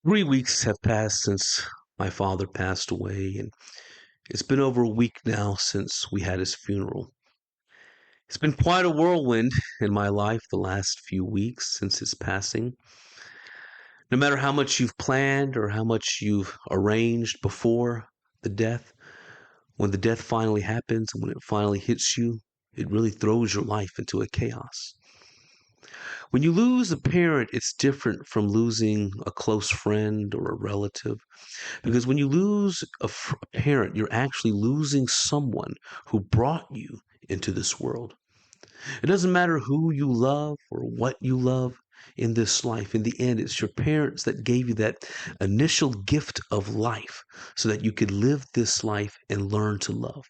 3 weeks have passed since my father passed away, and it's been over a week now since we had his funeral. It's been quite a whirlwind in my life the last few weeks since his passing. No matter how much you've planned or how much you've arranged before the death, when the death finally happens and when it finally hits you, it really throws your life into a chaos. When you lose a parent, it's different from losing a close friend or a relative. Because when you lose a parent, you're actually losing someone who brought you into this world. It doesn't matter who you love or what you love in this life. In the end, it's your parents that gave you that initial gift of life so that you could live this life and learn to love.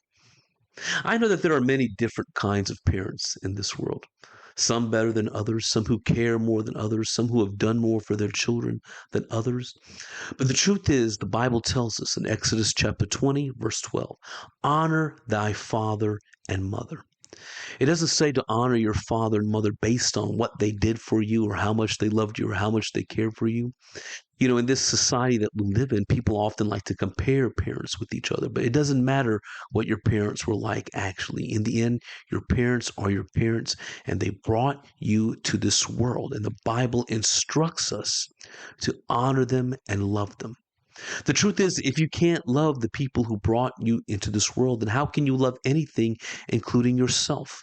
I know that there are many different kinds of parents in this world. Some better than others, some who care more than others, some who have done more for their children than others. But the truth is, the Bible tells us in Exodus chapter 20, verse 12, honor thy father and mother. It doesn't say to honor your father and mother based on what they did for you or how much they loved you or how much they cared for you. You know, in this society that we live in, people often like to compare parents with each other, but it doesn't matter what your parents were like, actually. In the end, your parents are your parents, and they brought you to this world. And the Bible instructs us to honor them and love them. The truth is, if you can't love the people who brought you into this world, then how can you love anything, including yourself?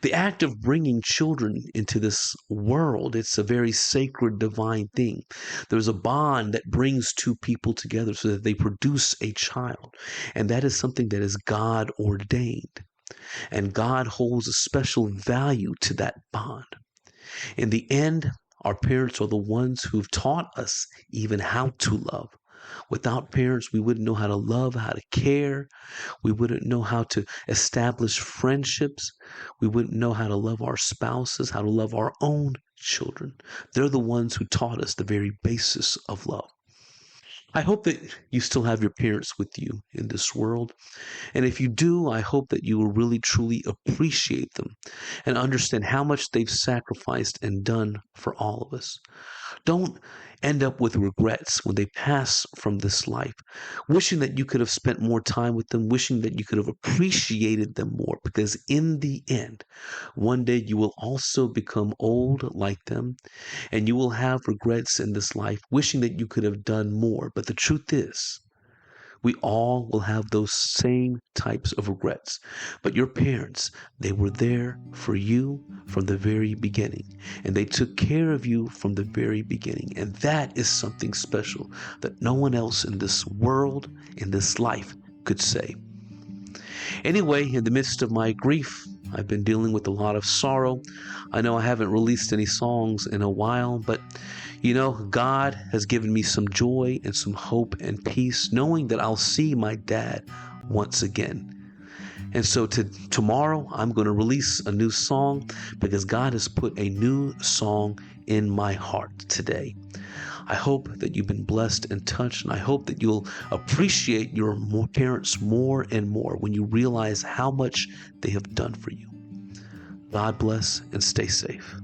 The act of bringing children into this world, it's a very sacred, divine thing. There's a bond that brings two people together so that they produce a child. And that is something that is God ordained. And God holds a special value to that bond. In the end, our parents are the ones who've taught us even how to love. Without parents, we wouldn't know how to love, how to care. We wouldn't know how to establish friendships. We wouldn't know how to love our spouses, how to love our own children. They're the ones who taught us the very basis of love. I hope that you still have your parents with you in this world. And if you do, I hope that you will really truly appreciate them and understand how much they've sacrificed and done for all of us. Don't end up with regrets when they pass from this life, wishing that you could have spent more time with them, wishing that you could have appreciated them more, because in the end, one day you will also become old like them, and you will have regrets in this life, wishing that you could have done more. But the truth is, we all will have those same types of regrets. But your parents, they were there for you from the very beginning. And they took care of you from the very beginning. And that is something special that no one else in this world, in this life, could say. Anyway, in the midst of my grief, I've been dealing with a lot of sorrow. I know I haven't released any songs in a while, but God has given me some joy and some hope and peace, knowing that I'll see my dad once again. And so tomorrow, I'm going to release a new song because God has put a new song in my heart today. I hope that you've been blessed and touched, and I hope that you'll appreciate your parents more and more when you realize how much they have done for you. God bless and stay safe.